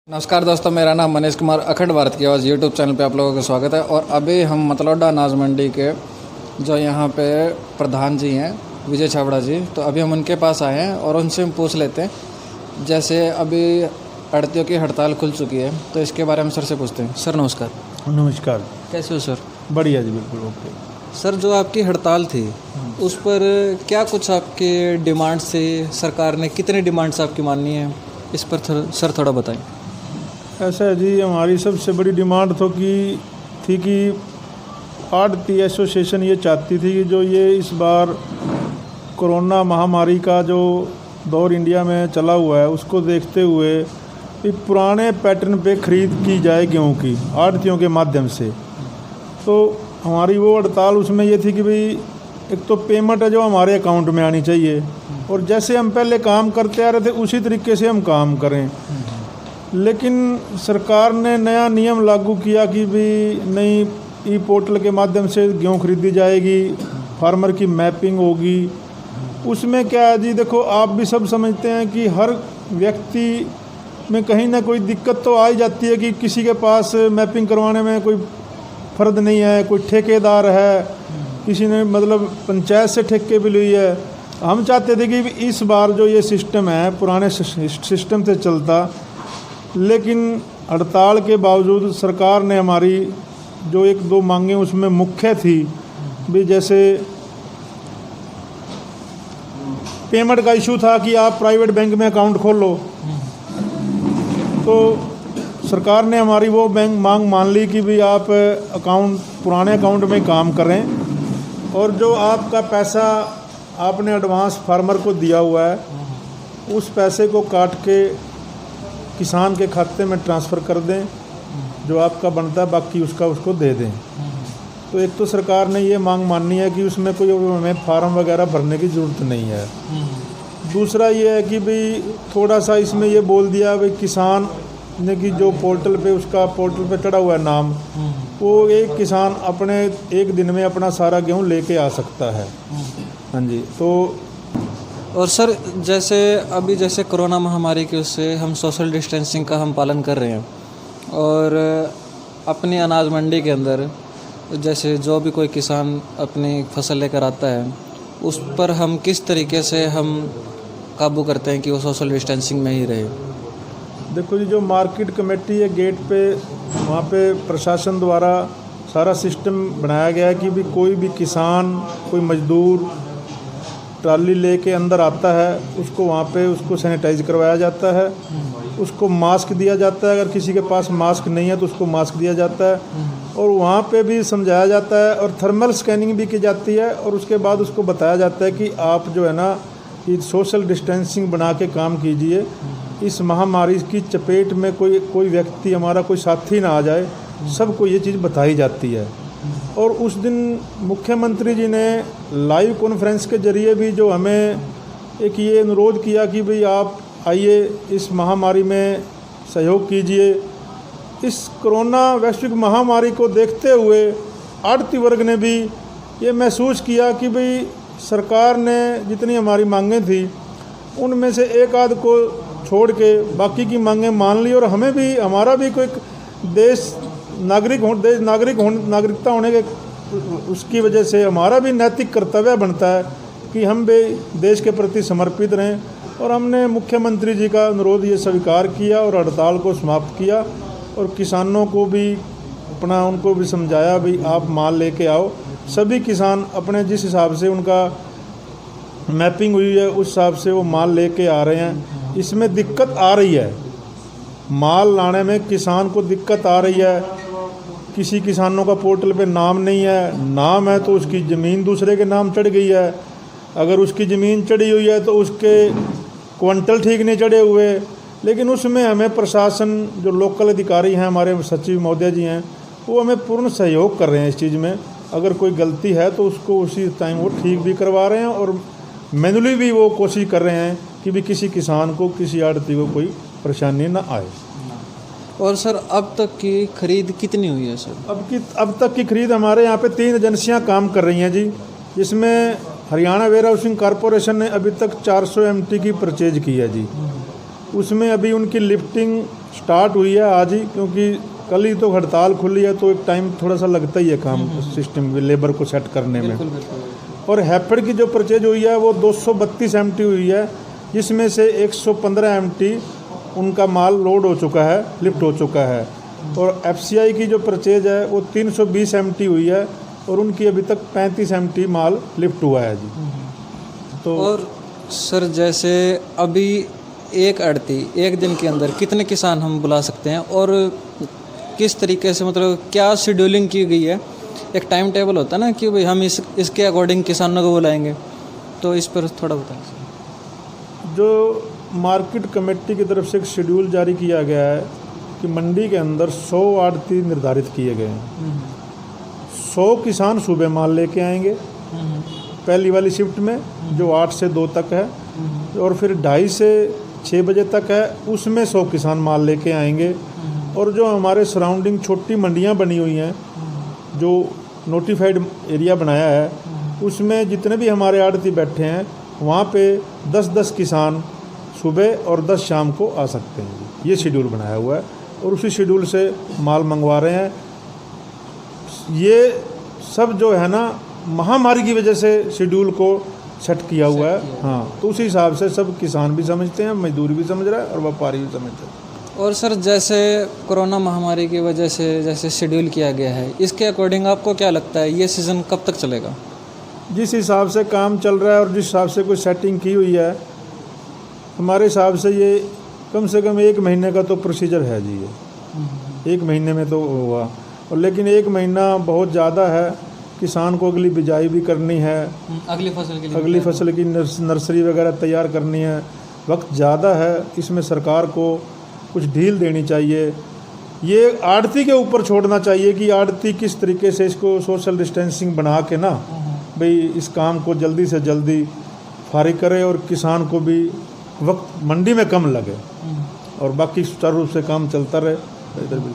नमस्कार दोस्तों, मेरा नाम मनीष कुमार। अखंड भारत की आवाज़ यूट्यूब चैनल पे आप लोगों का स्वागत है। और अभी हम मतलौडा अनाज मंडी के जो यहाँ पे प्रधान जी हैं विजय छाबड़ा जी, तो अभी हम उनके पास आए हैं और उनसे हम पूछ लेते हैं। जैसे अभी आढ़तियों की हड़ताल खुल चुकी है तो इसके बारे में सर से पूछते हैं। सर नमस्कार। नमस्कार। कैसे हो सर? बढ़िया जी, बिल्कुल ओके। सर जो आपकी हड़ताल थी उस पर क्या कुछ आपके डिमांड्स थे? सरकार ने कितनी डिमांड्स आपकी माननी है, इस पर सर थोड़ा बताएं। ऐसा है जी, हमारी सबसे बड़ी डिमांड थी कि आढ़ती एसोसिएशन ये चाहती थी कि जो ये इस बार कोरोना महामारी का जो दौर इंडिया में चला हुआ है उसको देखते हुए भी पुराने पैटर्न पे ख़रीद की जाए गेहूं की आढ़तियों के माध्यम से। तो हमारी वो हड़ताल उसमें ये थी कि भाई एक तो पेमेंट है जो हमारे अकाउंट में आनी चाहिए और जैसे हम पहले काम करते आ रहे थे उसी तरीके से हम काम करें। लेकिन सरकार ने नया नियम लागू किया कि भी नहीं, ई पोर्टल के माध्यम से गेहूँ खरीदी जाएगी, फार्मर की मैपिंग होगी। उसमें क्या है जी, देखो आप भी सब समझते हैं कि हर व्यक्ति में कहीं ना कोई दिक्कत तो आ ही जाती है कि किसी के पास मैपिंग करवाने में कोई फ़र्द नहीं है, कोई ठेकेदार है, किसी ने मतलब पंचायत से ठेके भी ली है। हम चाहते थे कि इस बार जो ये सिस्टम है पुराने सिस्टम से चलता, लेकिन हड़ताल के बावजूद सरकार ने हमारी जो एक दो मांगें उसमें मुख्य थी भी, जैसे पेमेंट का इशू था कि आप प्राइवेट बैंक में अकाउंट खोल लो। तो सरकार ने हमारी वो बैंक मांग मान ली कि भी आप अकाउंट पुराने अकाउंट में काम करें और जो आपका पैसा आपने एडवांस फार्मर को दिया हुआ है उस पैसे को काट के किसान के खाते में ट्रांसफ़र कर दें, जो आपका बनता है बाकी उसका उसको दे दें। तो एक तो सरकार ने ये मांग माननी है कि उसमें कोई हमें फार्म वगैरह भरने की ज़रूरत नहीं है। दूसरा ये है कि भाई थोड़ा सा इसमें ये बोल दिया भाई किसान ने कि जो पोर्टल पे उसका पोर्टल पे चढ़ा हुआ है नाम, वो एक किसान अपने एक दिन में अपना सारा गेहूँ लेके आ सकता है। हाँ जी। तो और सर जैसे कोरोना महामारी के उससे हम सोशल डिस्टेंसिंग का हम पालन कर रहे हैं और अपनी अनाज मंडी के अंदर जैसे जो भी कोई किसान अपनी फसल लेकर आता है उस पर हम किस तरीके से हम काबू करते हैं कि वो सोशल डिस्टेंसिंग में ही रहे? देखो जी, जो मार्केट कमेटी है गेट पे, वहाँ पे प्रशासन द्वारा सारा सिस्टम बनाया गया है कि भी कोई भी किसान, कोई मजदूर ट्राली लेके अंदर आता है उसको वहाँ पे उसको सैनिटाइज करवाया जाता है, उसको मास्क दिया जाता है। अगर किसी के पास मास्क नहीं है तो उसको मास्क दिया जाता है और वहाँ पे भी समझाया जाता है और थर्मल स्कैनिंग भी की जाती है और उसके बाद उसको बताया जाता है कि आप जो है ना कि सोशल डिस्टेंसिंग बना के काम कीजिए, इस महामारी की चपेट में कोई व्यक्ति हमारा कोई साथी ना आ जाए, सबको ये चीज़ बताई जाती है। और उस दिन मुख्यमंत्री जी ने लाइव कॉन्फ्रेंस के जरिए भी जो हमें एक ये अनुरोध किया कि भाई आप आइए इस महामारी में सहयोग कीजिए। इस कोरोना वैश्विक महामारी को देखते हुए आढ़ती वर्ग ने भी ये महसूस किया कि भाई सरकार ने जितनी हमारी मांगें थी उनमें से एक आध को छोड़ के बाकी की मांगें मान ली और हमें भी हमारा भी कोई देश नागरिकता होने के उसकी वजह से हमारा भी नैतिक कर्तव्य बनता है कि हम भी देश के प्रति समर्पित रहें। और हमने मुख्यमंत्री जी का अनुरोध ये स्वीकार किया और हड़ताल को समाप्त किया और किसानों को भी उनको भी समझाया भी आप माल लेके आओ। सभी किसान अपने जिस हिसाब से उनका मैपिंग हुई है उस हिसाब से वो माल लेके आ रहे हैं। इसमें दिक्कत आ रही है, माल लाने में किसान को दिक्कत आ रही है। किसी किसानों का पोर्टल पे नाम नहीं है, नाम है तो उसकी ज़मीन दूसरे के नाम चढ़ गई है। अगर उसकी ज़मीन चढ़ी हुई है तो उसके क्विंटल ठीक नहीं चढ़े हुए। लेकिन उसमें हमें प्रशासन जो लोकल अधिकारी हैं, हमारे सचिव महोदय जी हैं, वो हमें पूर्ण सहयोग कर रहे हैं इस चीज़ में। अगर कोई गलती है तो उसको उसी टाइम वो ठीक भी करवा रहे हैं और मैनुअली भी वो कोशिश कर रहे हैं कि भी किसी किसान को, किसी आढ़ती को कोई परेशानी ना आए। और सर अब तक की खरीद कितनी हुई है सर? अब तक की खरीद हमारे यहाँ पे 3 एजेंसियाँ काम कर रही हैं जी, जिसमें हरियाणा वेयर हाउसिंग कॉरपोरेशन ने अभी तक 400 MT की परचेज की है जी। उसमें अभी उनकी लिफ्टिंग स्टार्ट हुई है आज ही, क्योंकि कल ही तो हड़ताल खुली है, तो एक टाइम थोड़ा सा लगता ही है काम सिस्टम में, लेबर को सेट करने में। और हैफेड की जो परचेज हुई है वो 232 MT हुई है, जिसमें से 115 MT उनका माल लोड हो चुका है, लिफ्ट हो चुका है। और FCI की जो परचेज है वो 320 MT हुई है, और उनकी अभी तक 35 MT माल लिफ्ट हुआ है जी। तो और सर जैसे अभी एक अड़ती एक दिन के अंदर कितने किसान हम बुला सकते हैं, और किस तरीके से, मतलब क्या शेड्यूलिंग की गई है? एक टाइम टेबल होता है ना कि भाई हम इसके अकॉर्डिंग किसानों को बुलाएंगे, तो इस पर थोड़ा बताएं। जो मार्केट कमेटी की तरफ से एक शेड्यूल जारी किया गया है कि मंडी के अंदर 100 आड़ती निर्धारित किए गए हैं। 100 किसान सुबह माल लेके आएंगे पहली वाली शिफ्ट में, जो 8 से 2 तक है, और फिर 2:30 से 6 बजे तक है, उसमें 100 किसान माल लेके आएंगे। और जो हमारे सराउंडिंग छोटी मंडियां बनी हुई हैं, जो नोटिफाइड एरिया बनाया है, उसमें जितने भी हमारे आड़ती बैठे हैं, वहाँ पे 10-10 किसान सुबह और 10 शाम को आ सकते हैं। ये शेड्यूल बनाया हुआ है, और उसी शेड्यूल से माल मंगवा रहे हैं। ये सब जो है ना, महामारी की वजह से शेड्यूल को सेट किया हुआ है। हाँ, तो उसी हिसाब से सब किसान भी समझते हैं, मजदूर भी समझ रहा है, और व्यापारी भी समझते हैं। और सर जैसे कोरोना महामारी की वजह से जैसे शेड्यूल किया गया है, इसके अकॉर्डिंग आपको क्या लगता है ये सीज़न कब तक चलेगा? जिस हिसाब से काम चल रहा है और जिस हिसाब से कोई सेटिंग की हुई है, हमारे हिसाब से ये कम से कम 1 महीने का तो प्रोसीजर है जी। ये 1 महीने में तो हुआ, और लेकिन 1 महीना बहुत ज़्यादा है। किसान को अगली बिजाई भी करनी है, अगली फसल के लिए, अगली फसल की नर्सरी वगैरह तैयार करनी है, वक्त ज़्यादा है। इसमें सरकार को कुछ ढील देनी चाहिए। ये आड़ती के ऊपर छोड़ना चाहिए कि आड़ती किस तरीके से इसको सोशल डिस्टेंसिंग बना के ना भाई इस काम को जल्दी से जल्दी फारिग करे, और किसान को भी वक्त मंडी में कम लगे, और बाकी सुचारू रूप से काम चलता रहे। इधर भी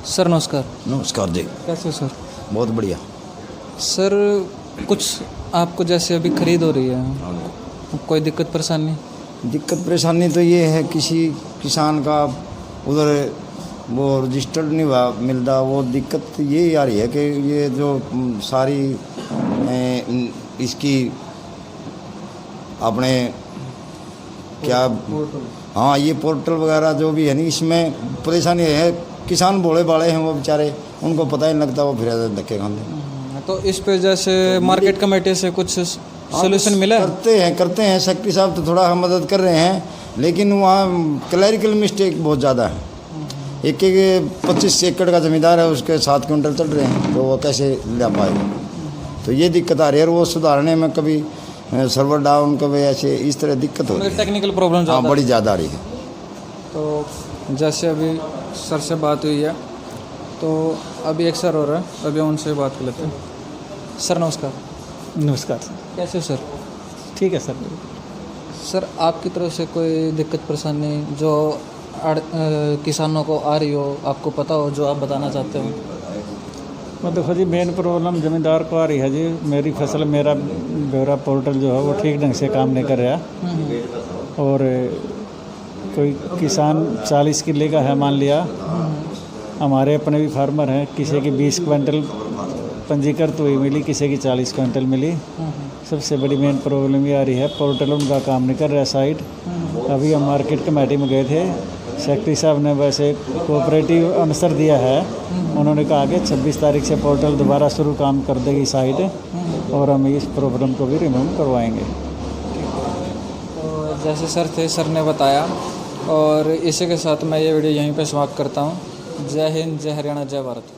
सर नमस्कार। नमस्कार जी। कैसे हो सर? बहुत बढ़िया सर, कुछ आपको जैसे अभी खरीद हो रही है, कोई दिक्कत परेशानी? दिक्कत परेशानी तो ये है, किसी किसान का उधर वो रजिस्टर्ड नहीं हुआ मिलता। वो दिक्कत ये आ रही है कि ये जो सारी इसकी अपने क्या, हाँ, ये पोर्टल वगैरह जो भी है नहीं, इसमें परेशानी है। किसान भोले भाले हैं वो बेचारे, उनको पता ही नहीं लगता, वो फिर धक्के खाते। तो इस पे जैसे मार्केट कमेटी से कुछ सोल्यूशन मिला है? करते हैं सेक्रेटरी साहब तो थोड़ा हम मदद कर रहे हैं, लेकिन वहाँ क्लैरिकल मिस्टेक बहुत ज़्यादा है। एक 25 एकड़ का ज़मींदार है, उसके 7 क्विंटल चढ़ रहे हैं, तो वो कैसे ले पाएगा? तो ये दिक्कत आ रही है, और वो सुधारने में कभी सर्वर डाउन, कभी ऐसे इस तरह दिक्कत हो रही है। टेक्निकल प्रॉब्लम हाँ, बड़ी ज़्यादा आ रही है। तो जैसे अभी सर से बात हुई है, तो अभी एक सर हो रहा है, अभी उनसे बात कर लेते हैं। सर नमस्कार। नमस्कार सर। कैसे हो सर? ठीक है सर। सर आपकी तरफ से कोई दिक्कत परेशानी जो किसानों को आ रही हो, आपको पता हो, जो आप बताना चाहते हो? मतलब देखो जी, मेन प्रॉब्लम ज़मींदार को आ रही है जी। मेरी फसल, मेरा ब्यौरा पोर्टल जो है वो ठीक ढंग से काम नहीं कर रहा, और कोई किसान 40 किले का है मान लिया, हमारे अपने भी फार्मर हैं, किसी की 20 क्विंटल पंजीकृत हुई मिली, किसी की 40 क्विंटल मिली। सबसे बड़ी मेन प्रॉब्लम ये आ रही है, पोर्टल उनका काम नहीं कर रहा है साइट। अभी हम मार्केट कमेटी में गए थे, सेक्रेटरी साहब ने वैसे कोऑपरेटिव आंसर दिया है। उन्होंने कहा कि 26 तारीख से पोर्टल दोबारा शुरू काम कर देगी साइट, और हम इस प्रॉब्लम को भी रिमूव करवाएंगे। तो जैसे सर थे, सर ने बताया, और इसी के साथ मैं ये वीडियो यहीं पे समाप्त करता हूँ। जय हिंद, जय हरियाणा, जय भारत।